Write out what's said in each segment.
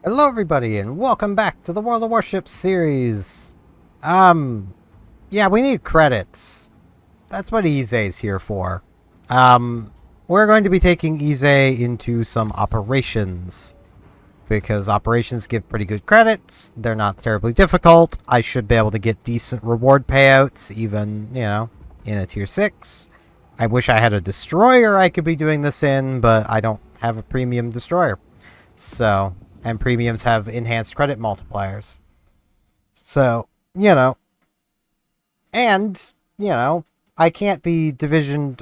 Hello everybody and welcome back to the World of Warships series. Yeah, we need credits. That's what Ize's here for. We're going to be taking Ize into some operations. Because operations give pretty good credits. They're not terribly difficult. I should be able to get decent reward payouts, even, in a tier 6. I wish I had a destroyer I could be doing this in, but I don't have a premium destroyer. So, and premiums have enhanced credit multipliers. So, and, I can't be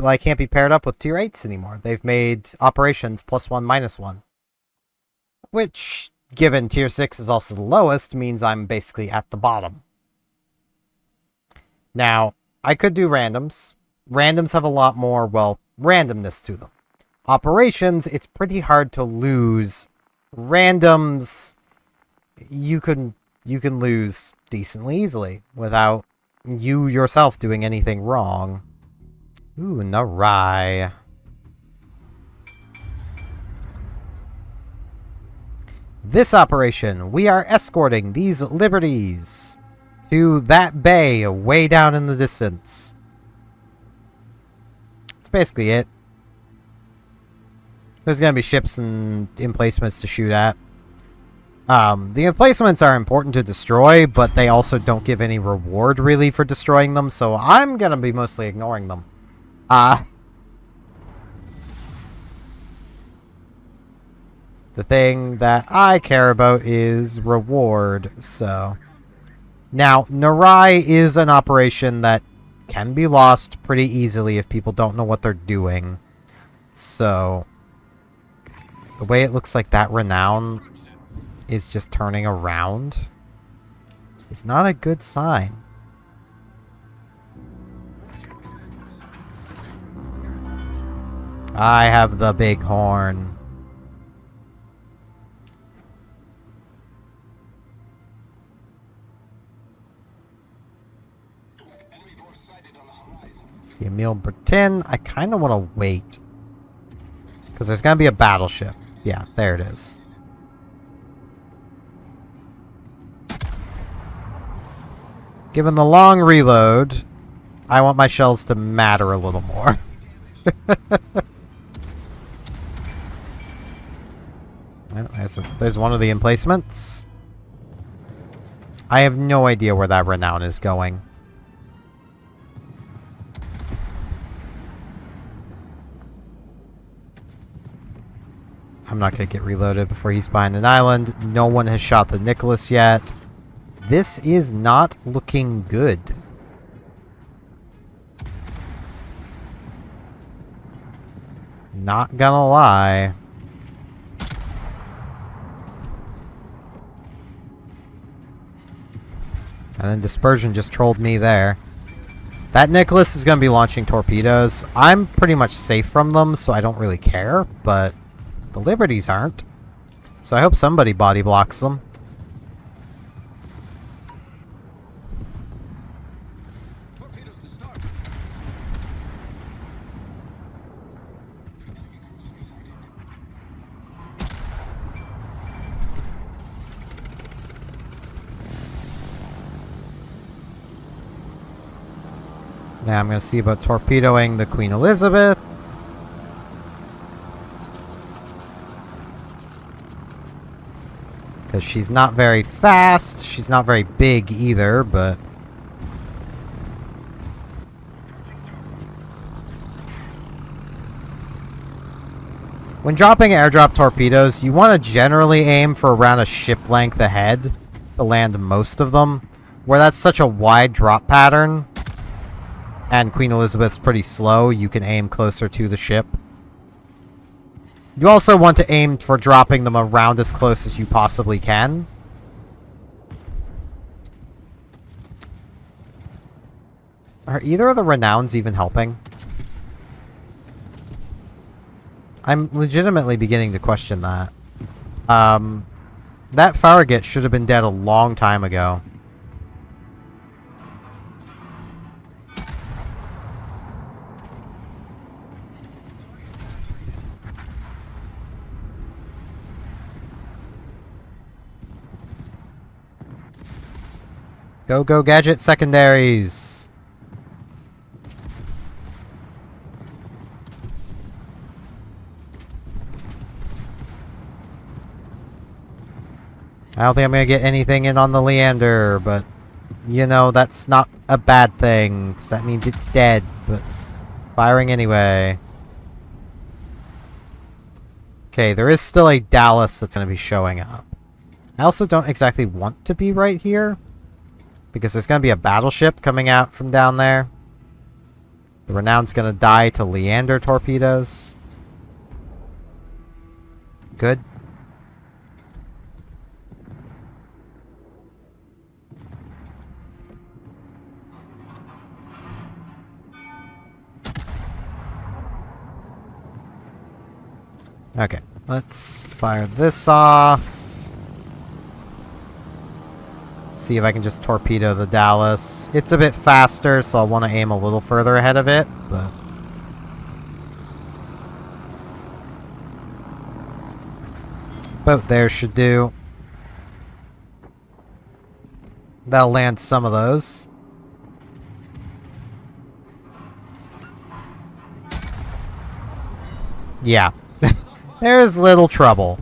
I can't be paired up with tier 8s anymore. They've made operations +1, -1. Which, given tier 6 is also the lowest, means I'm basically at the bottom. Now, I could do randoms. Randoms have a lot more, well, randomness to them. Operations, it's pretty hard to lose. Randoms, you can lose decently easily without you yourself doing anything wrong. Ooh, Narai. This operation, we are escorting these liberties to that bay way down in the distance. That's basically it. There's going to be ships and emplacements to shoot at. The emplacements are important to destroy, but they also don't give any reward, really, for destroying them, so I'm going to be mostly ignoring them. The thing that I care about is reward, so... Now, Narai is an operation that can be lost pretty easily if people don't know what they're doing. So, the way it looks like that Renown is just turning around is not a good sign. I have the big horn. See Emile Bertin. I kind of want to wait. Because there's going to be a battleship. Yeah, there it is. Given the long reload, I want my shells to matter a little more. There's one of the emplacements. I have no idea where that Renown is going. I'm not going to get reloaded before he's behind an island. No one has shot the Nicholas yet. This is not looking good. Not gonna lie. And then Dispersion just trolled me there. That Nicholas is going to be launching torpedoes. I'm pretty much safe from them, so I don't really care, but the Liberties aren't. So I hope somebody body blocks them. Now I'm going to see about torpedoing the Queen Elizabeth. Because she's not very fast. She's not very big either, but... When dropping airdrop torpedoes, you want to generally aim for around a ship length ahead to land most of them. Where that's such a wide drop pattern, and Queen Elizabeth's pretty slow, you can aim closer to the ship. You also want to aim for dropping them around as close as you possibly can. Are either of the Renowns even helping? I'm legitimately beginning to question that. That Farragut should have been dead a long time ago. Go, go, gadget secondaries! I don't think I'm gonna get anything in on the Leander, but... You know, that's not a bad thing, because that means it's dead, but... Firing anyway. Okay, there is still a Dallas that's gonna be showing up. I also don't exactly want to be right here, because there's gonna be a battleship coming out from down there. The Renown's gonna die to Leander torpedoes. Good. Okay, let's fire this off. See if I can just torpedo the Dallas. It's a bit faster, so I'll want to aim a little further ahead of it, but... Boat there should do. That'll land some of those. Yeah. There's little trouble.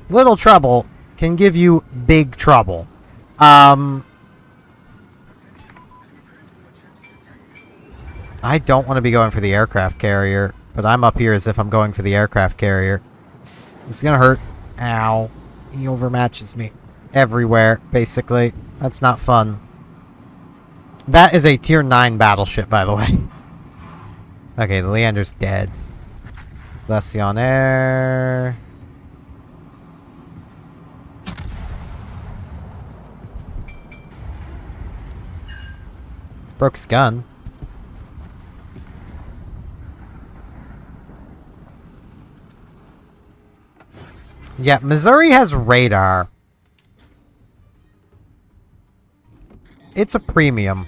Little trouble can give you big trouble. I don't want to be going for the aircraft carrier, but I'm up here as if I'm going for the aircraft carrier. It's gonna hurt. Ow. He overmatches me everywhere, basically. That's not fun. That is a tier 9 battleship, by the way. Okay, the Leander's dead. Glacion Air. Broke his gun. Yeah, Missouri has radar. It's a premium.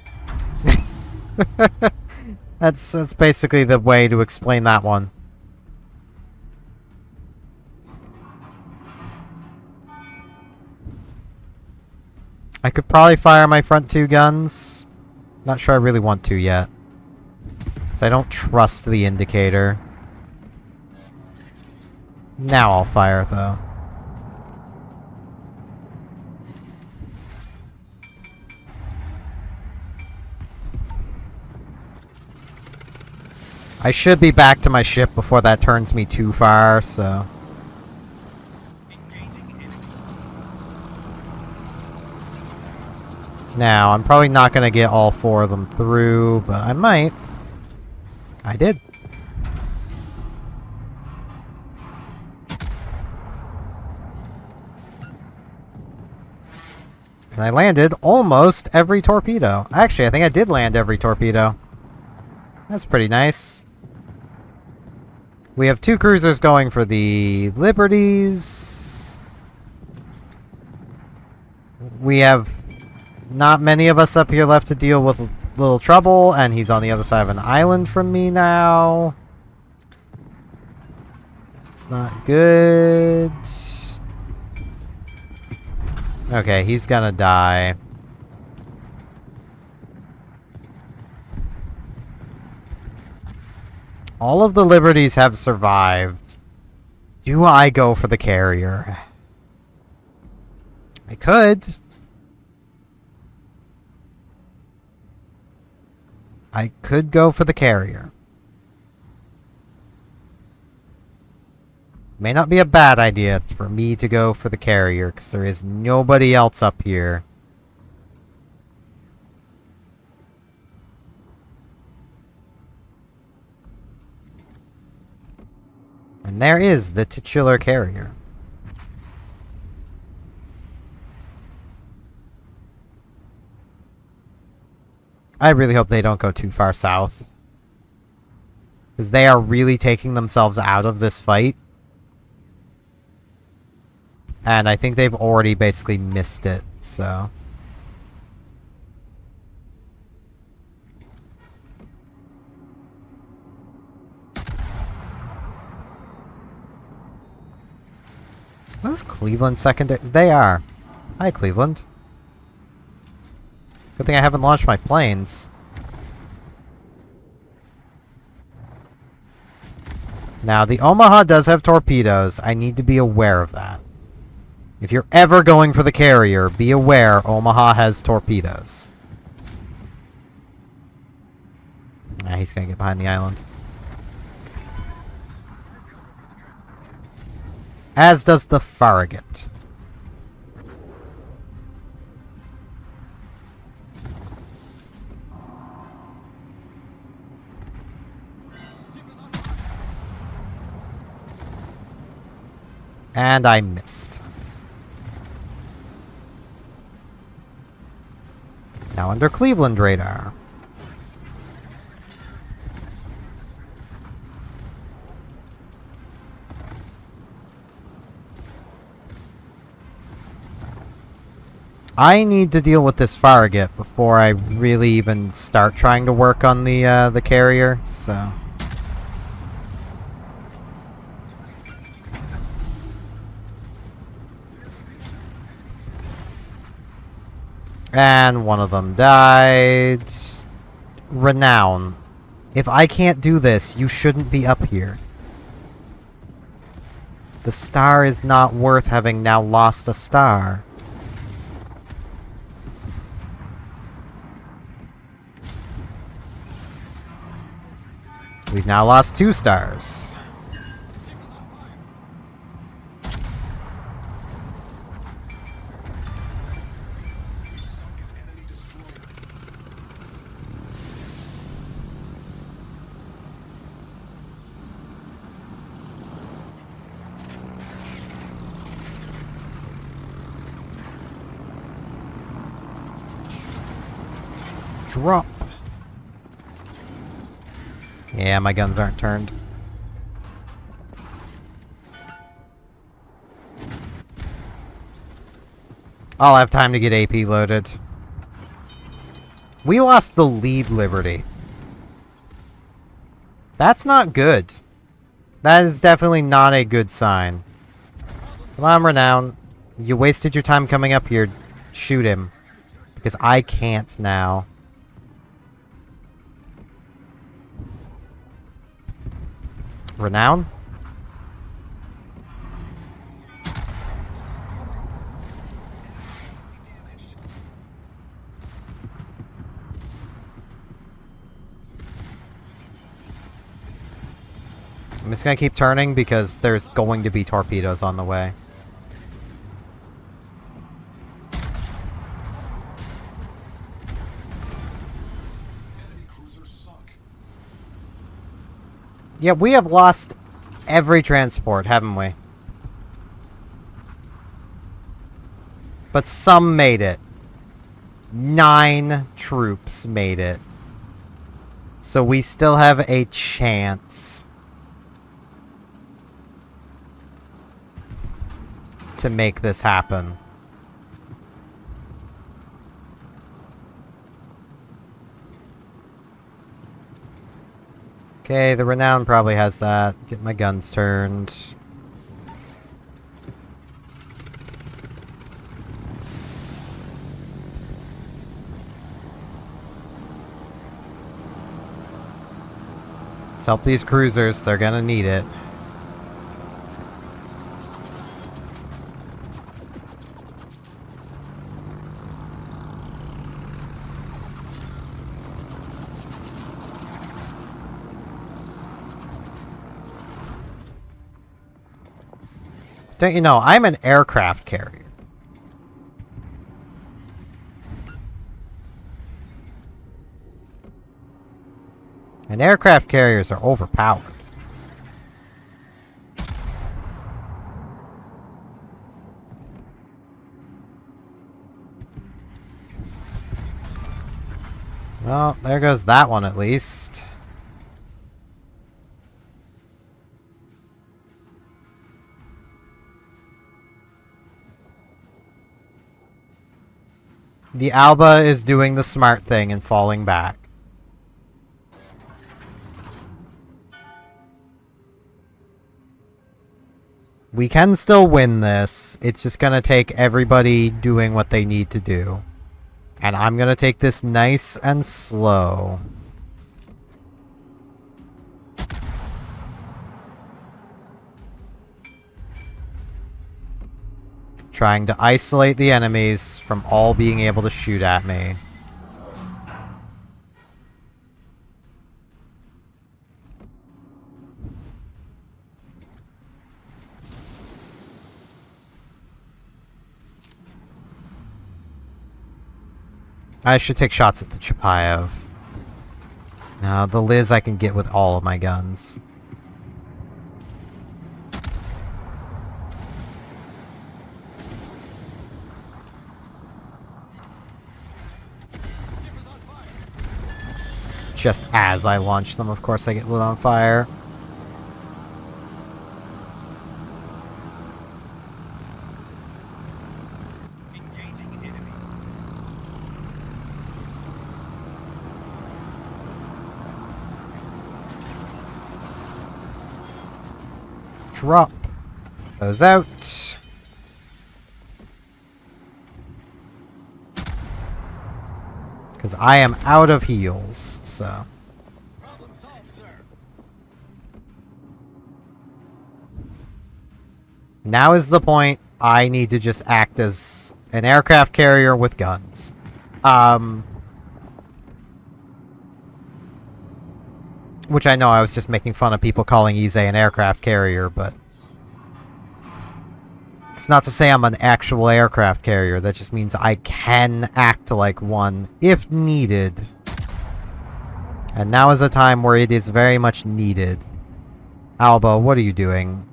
That's basically the way to explain that one. I could probably fire my front 2 guns. Not sure I really want to yet. Because I don't trust the indicator. Now I'll fire, though. I should be back to my ship before that turns me too far, so... Now, I'm probably not going to get all 4 of them through, but I might. I did. And I landed almost every torpedo. Actually, I think I did land every torpedo. That's pretty nice. We have 2 cruisers going for the Liberties. We have not many of us up here left to deal with a little trouble, and he's on the other side of an island from me now. It's not good. Okay, he's gonna die. All of the Liberties have survived. Do I go for the carrier? I could. I could go for the carrier. May not be a bad idea for me to go for the carrier, because there is nobody else up here. And there is the titular carrier. I really hope they don't go too far south. Because they are really taking themselves out of this fight. And I think they've already basically missed it, so... Those Cleveland secondaries? They are. Hi, Cleveland. Good thing I haven't launched my planes. Now, the Omaha does have torpedoes. I need to be aware of that. If you're ever going for the carrier, be aware Omaha has torpedoes. Ah, he's gonna get behind the island. As does the Farragut. And I missed. Now under Cleveland radar. I need to deal with this Farragut before I really even start trying to work on the carrier, so... And one of them died. Renown. If I can't do this, you shouldn't be up here. The star is not worth having now lost a star. We've now lost 2 stars. Drop. Yeah, my guns aren't turned. I'll have time to get AP loaded. We lost the lead, Liberty. That's not good. That is definitely not a good sign. Come on, Renown. You wasted your time coming up here. Shoot him. Because I can't now. Renown? I'm just gonna keep turning because there's going to be torpedoes on the way. Yeah, we have lost every transport, haven't we? But some made it. 9 troops made it. So we still have a chance to make this happen. Okay, the Renown probably has that. Get my guns turned. Let's help these cruisers. They're gonna need it. Don't you know, I'm an aircraft carrier. And aircraft carriers are overpowered. Well, there goes that one at least. The Alba is doing the smart thing and falling back. We can still win this. It's just gonna take everybody doing what they need to do. And I'm gonna take this nice and slow. Trying to isolate the enemies from all being able to shoot at me. I should take shots at the Chapayev. No, the Liz I can get with all of my guns. Just as I launch them, of course, I get lit on fire. Drop those out. Because I am out of heals, so. Problem solved, sir. Now is the point I need to just act as an aircraft carrier with guns. Which I know I was just making fun of people calling Ize an aircraft carrier, but it's not to say I'm an actual aircraft carrier. That just means I can act like one if needed. And now is a time where it is very much needed. Alba, what are you doing?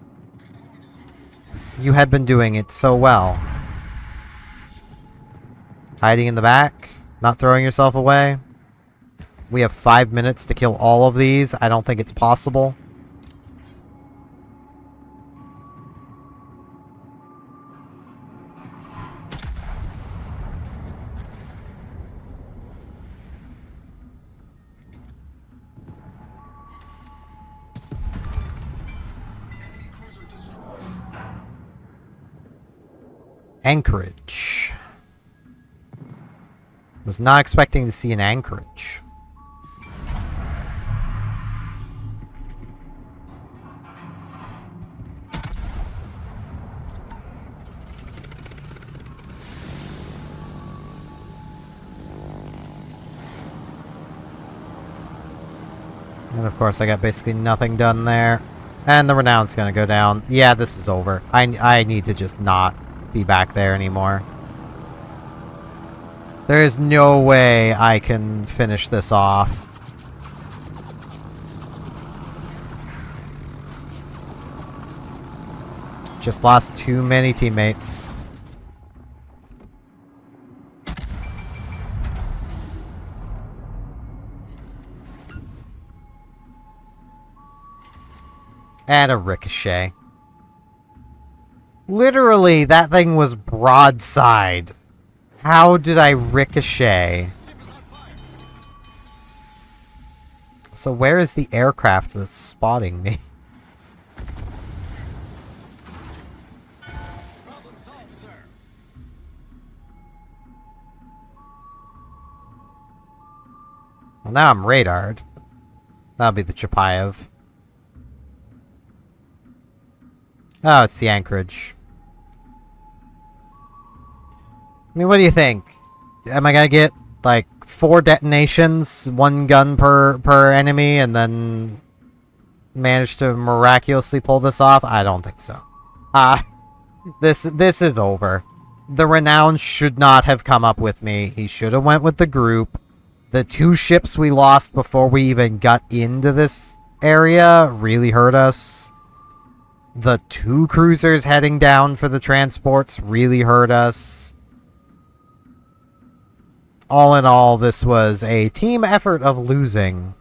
You had been doing it so well. Hiding in the back? Not throwing yourself away? We have 5 minutes to kill all of these. I don't think it's possible. Anchorage. Was not expecting to see an anchorage. And of course I got basically nothing done there. And the renown's gonna go down. Yeah, this is over. I need to just not be back there anymore. There is no way I can finish this off. Just lost too many teammates. And a ricochet. Literally, that thing was broadside. How did I ricochet? So where is the aircraft that's spotting me? Problem solved, sir. Well, now I'm radared. That'll be the Chapayev. Oh, it's the anchorage. I mean, what do you think? Am I gonna get, like, 4 detonations, 1 gun per enemy, and then manage to miraculously pull this off? I don't think so. This is over. The Renown should not have come up with me. He should have went with the group. The 2 ships we lost before we even got into this area really hurt us. The 2 cruisers heading down for the transports really hurt us. All in all, this was a team effort of losing.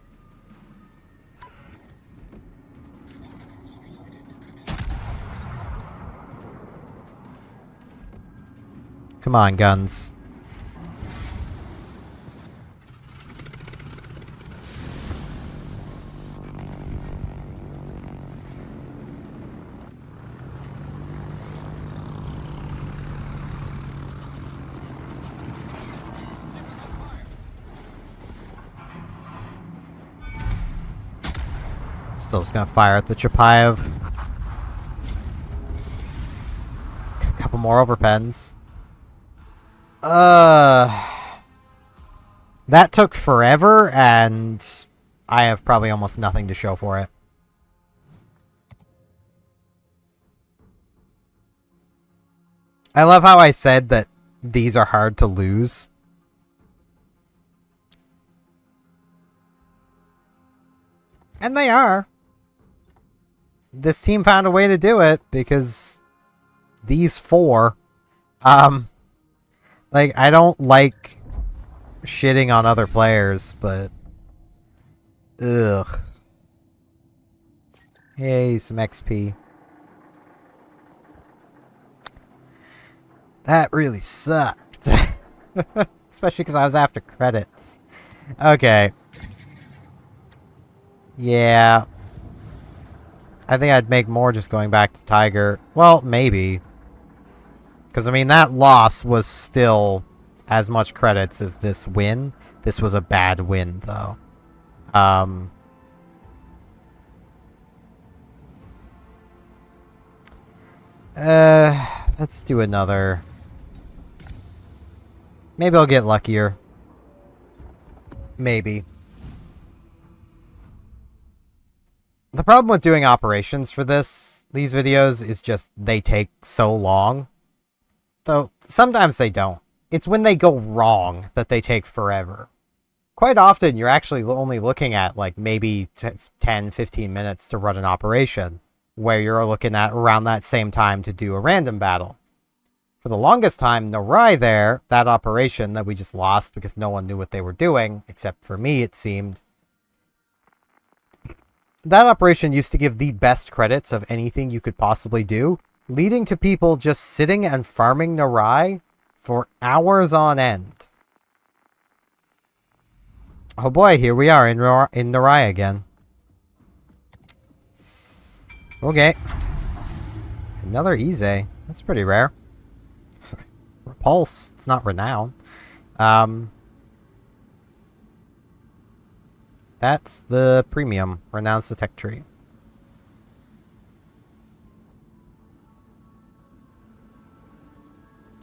Come on, guns. Still just gonna fire at the Chapayev. A couple more overpens. That took forever, and I have probably almost nothing to show for it. I love how I said that these are hard to lose. And they are. This team found a way to do it, because these four, like, I don't like shitting on other players, but ugh. Hey, some XP. That really sucked. Especially because I was after credits. Okay. Yeah. I think I'd make more just going back to Tiger. Well, maybe. Because, I mean, that loss was still as much credits as this win. This was a bad win, though. Let's do another. Maybe I'll get luckier. Maybe. The problem with doing operations for these videos is just they take so long. Though, sometimes they don't. It's when they go wrong that they take forever. Quite often, you're actually only looking at, like, maybe 10, 15 minutes to run an operation, where you're looking at around that same time to do a random battle. For the longest time, Narai there, that operation that we just lost because no one knew what they were doing, except for me, it seemed. That operation used to give the best credits of anything you could possibly do, leading to people just sitting and farming Narai for hours on end. Oh boy, here we are in Narai again. Okay. Another Ize. That's pretty rare. Repulse. It's not Renown. That's the premium. Renounce the tech tree.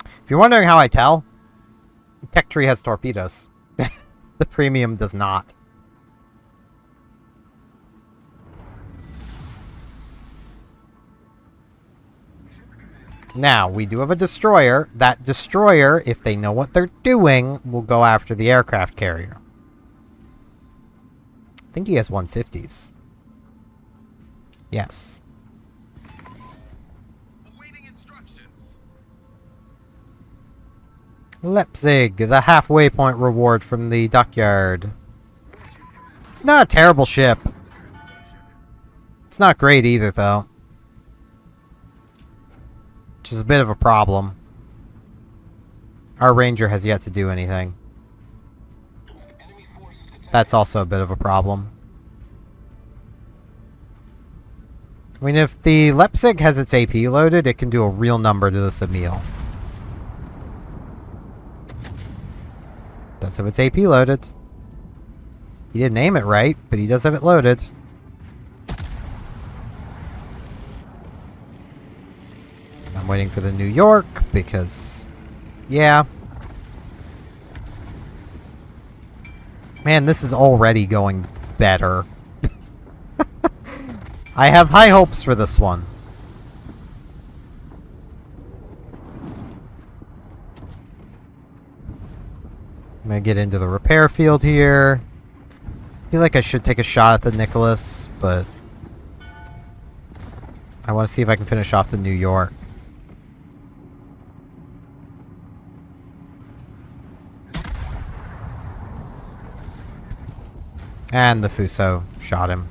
If you're wondering how I tell, tech tree has torpedoes. The premium does not. Now, we do have a destroyer. That destroyer, if they know what they're doing, will go after the aircraft carrier. I think he has 150s. Yes. Awaiting instructions. Leipzig, the halfway point reward from the dockyard. It's not a terrible ship. It's not great either, though. Which is a bit of a problem. Our Ranger has yet to do anything. That's also a bit of a problem. I mean, if the Leipzig has its AP loaded, it can do a real number to this Emil. Does have its AP loaded. He didn't aim it right, but he does have it loaded. I'm waiting for the New York, because... yeah. Man, this is already going better. I have high hopes for this one. I'm gonna get into the repair field here. I feel like I should take a shot at the Nicholas, but... I want to see if I can finish off the New York. And the Fuso shot him.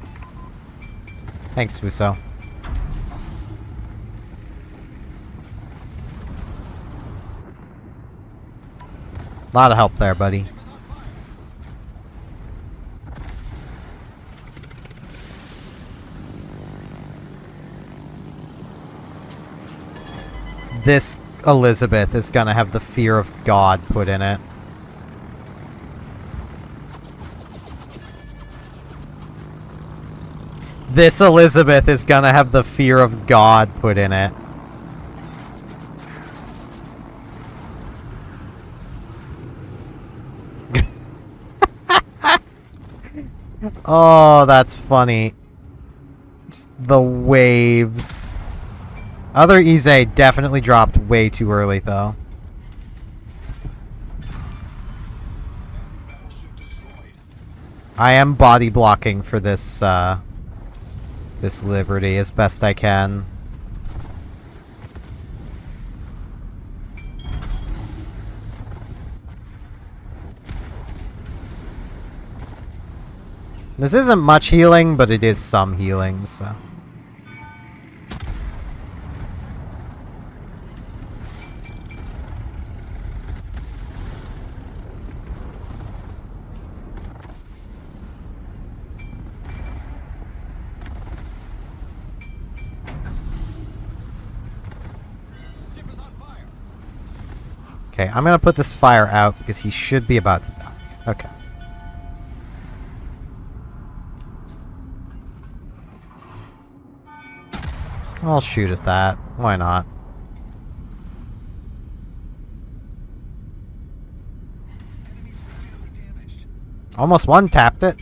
Thanks, Fuso. A lot of help there, buddy. This Elizabeth is gonna have the fear of God put in it. This Elizabeth is gonna have the fear of God put in it. Oh, that's funny. Just the waves. Other Ize definitely dropped way too early, though. I am body blocking for this, this Liberty as best I can. This isn't much healing, but it is some healing, so... Ship is on fire. Okay, I'm gonna put this fire out because he should be about to die. Okay. I'll shoot at that. Why not? Enemy severely damaged. Almost one-tapped it.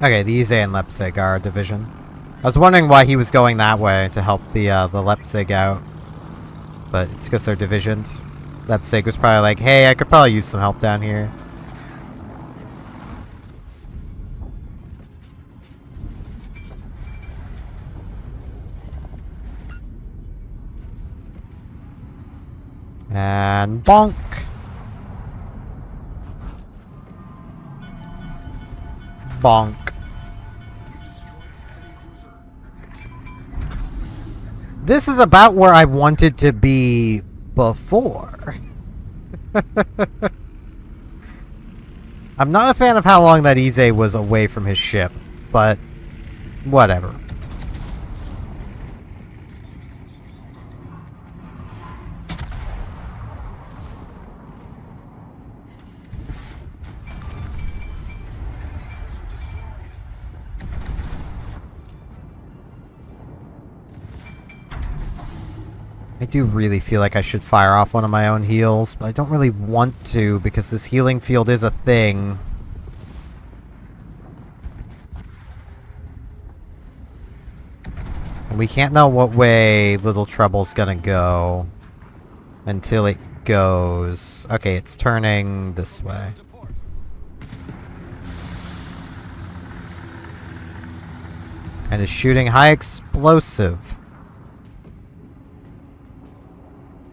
Okay, the Ize and Leipzig are a division. I was wondering why he was going that way to help the Leipzig out. But it's because they're divisioned. Leipzig was probably like, hey, I could probably use some help down here. And bonk! Bonk. This is about where I wanted to be before. I'm not a fan of how long that Ize was away from his ship, but whatever. I do really feel like I should fire off one of my own heals, but I don't really want to because this healing field is a thing. And we can't know what way Little Trouble's gonna go until it goes. Okay, it's turning this way. To port. And is shooting high explosive.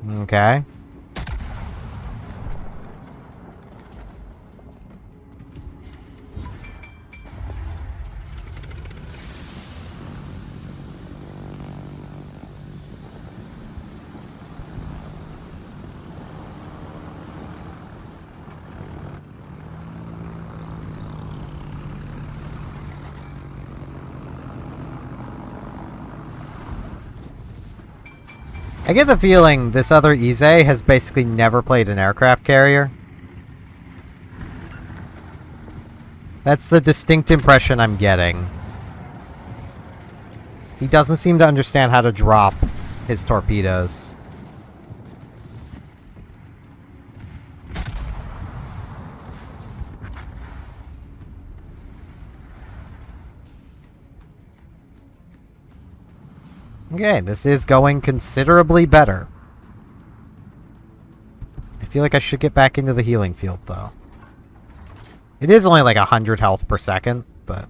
Okay. I get the feeling this other Ize has basically never played an aircraft carrier. That's the distinct impression I'm getting. He doesn't seem to understand how to drop his torpedoes. Okay, this is going considerably better. I feel like I should get back into the healing field, though. It is only like 100 health per second, but...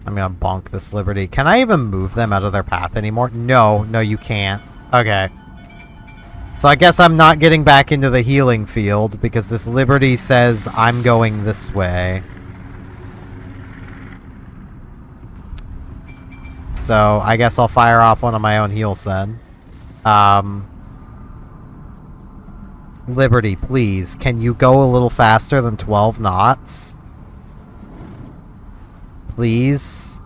I'm gonna bonk this Liberty. Can I even move them out of their path anymore? No, no you can't. Okay. So I guess I'm not getting back into the healing field because this Liberty says I'm going this way. So I guess I'll fire off one of my own heals then. Liberty, please, can you go a little faster than 12 knots? Please?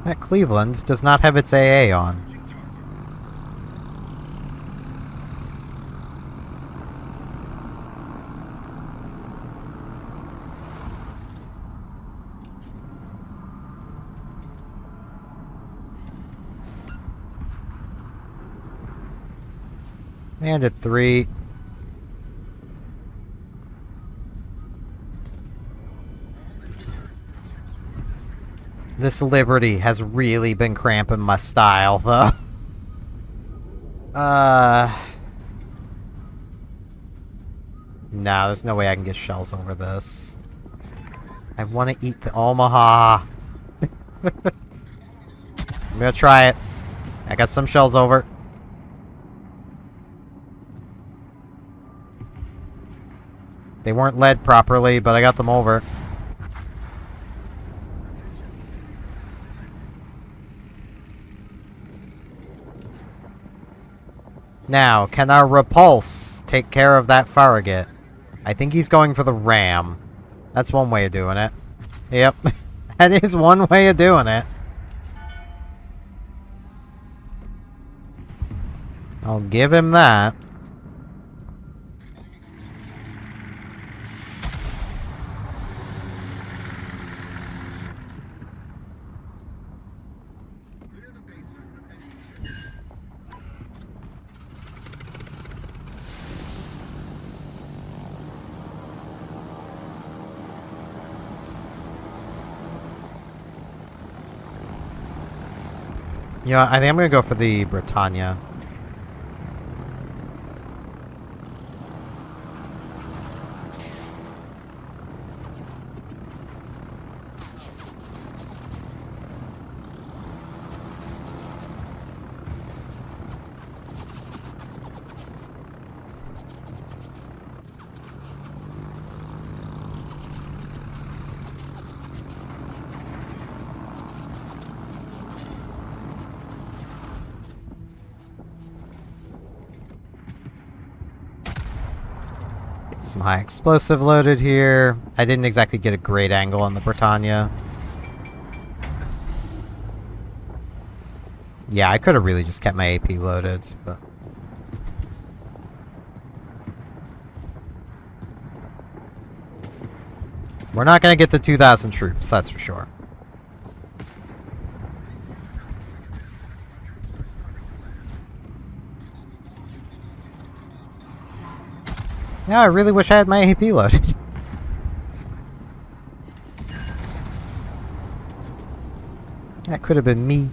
That Cleveland does not have its AA on. And at 3. This Liberty has really been cramping my style, though. No, there's no way I can get shells over this. I want to eat the Omaha. I'm gonna try it. I got some shells over. They weren't led properly, but I got them over. Now, can our repulse take care of that Farragut? I think he's going for the ram. That's one way of doing it. Yep. That is one way of doing it. I'll give him that. Clear the base zone of enemy ships. You know, I think I'm gonna go for the Britannia. Some high explosive loaded here. I didn't exactly get a great angle on the Britannia. Yeah, I could have really just kept my AP loaded, but... We're not gonna get the 2,000 troops, that's for sure. Yeah, I really wish I had my AP loaded. That could have been me.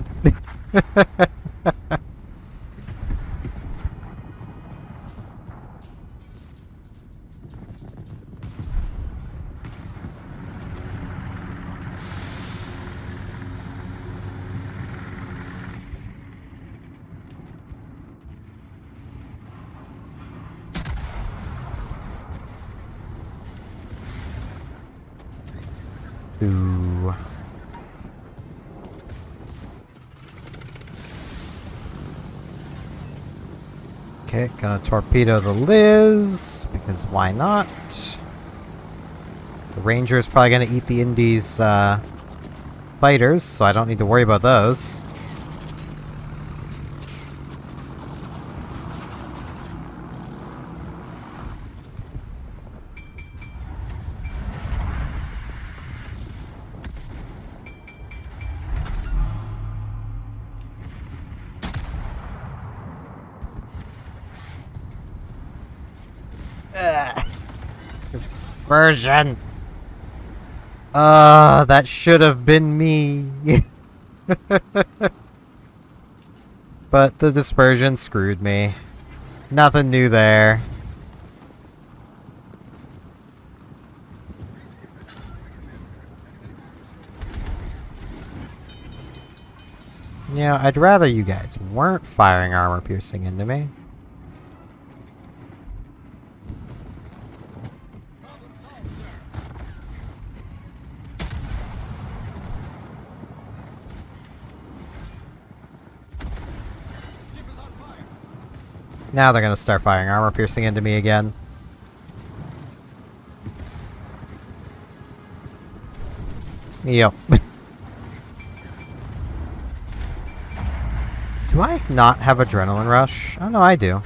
Ooh. Okay, gonna torpedo the Liz, because why not? The Ranger is probably gonna eat the Indies fighters, so I don't need to worry about those. Dispersion. That should have been me. But the dispersion screwed me. Nothing new there. You know, I'd rather you guys weren't firing armor piercing into me. Now they're gonna start firing armor piercing into me again. Yep. Do I not have adrenaline rush? Oh no, I do.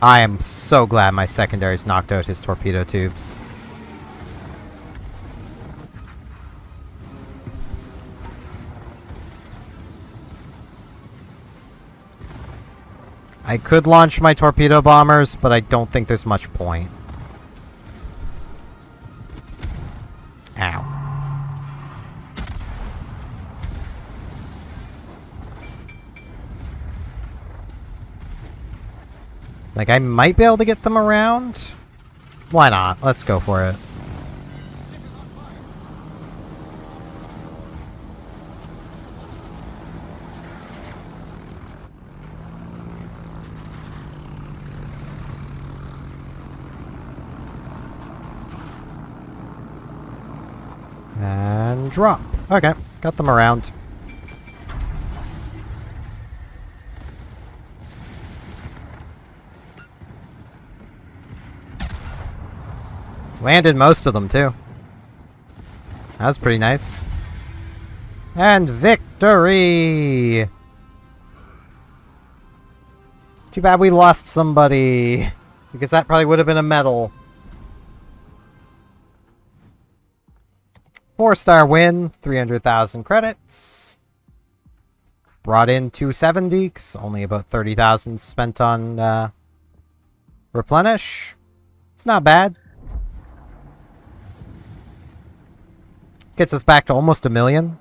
I am so glad my secondaries knocked out his torpedo tubes. I could launch my torpedo bombers, but I don't think there's much point. Ow. Like, I might be able to get them around. Why not? Let's go for it. And drop. Okay, got them around. Landed most of them, too. That was pretty nice. And victory! Too bad we lost somebody, because that probably would have been a medal. 4-star win, 300,000 credits. Brought in 270, because only about 30,000 spent on replenish. It's not bad. Gets us back to almost 1 million.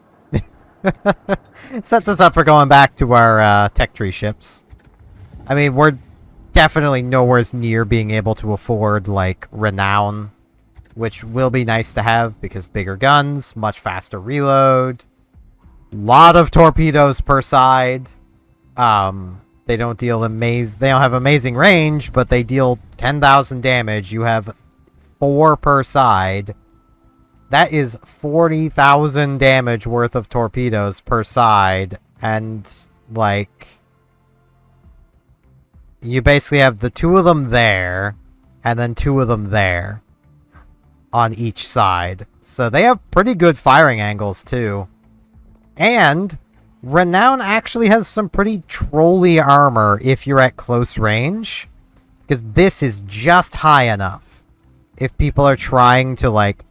Sets us up for going back to our tech tree ships. I mean, we're definitely nowhere near being able to afford, like, Renown, which will be nice to have because bigger guns, much faster reload, lot of torpedoes per side. They don't have amazing range, but they deal 10,000 damage. You have 4 per side. That is 40,000 damage worth of torpedoes per side, and, like, you basically have the 2 of them there, and then 2 of them there on each side. So they have pretty good firing angles, too. And Renown actually has some pretty trolly armor if you're at close range, because this is just high enough if people are trying to, like,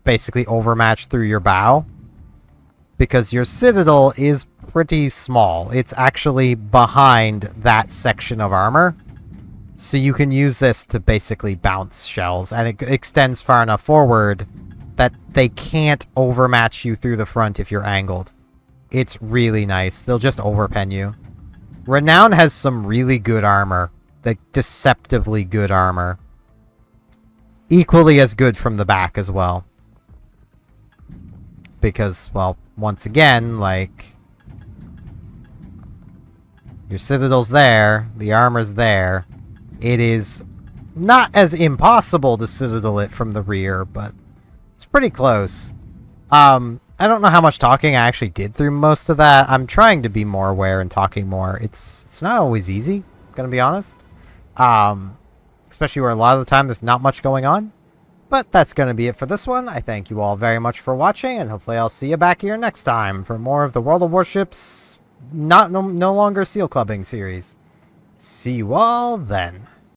basically overmatch through your bow, because your citadel is pretty small. It's actually behind that section of armor, so you can use this to basically bounce shells, and it extends far enough forward that they can't overmatch you through the front if you're angled. It's really nice. They'll just overpen you. Renown has some really good armor, like deceptively good armor. Equally as good from the back as well. Because, well, once again, like, your citadel's there, the armor's there. It is not as impossible to citadel it from the rear, but it's pretty close. I don't know how much talking I actually did through most of that. I'm trying to be more aware and talking more. It's not always easy, gonna be honest. Especially where a lot of the time there's not much going on. But that's going to be it for this one. I thank you all very much for watching, and hopefully I'll see you back here next time for more of the World of Warships no longer seal clubbing series. See you all then.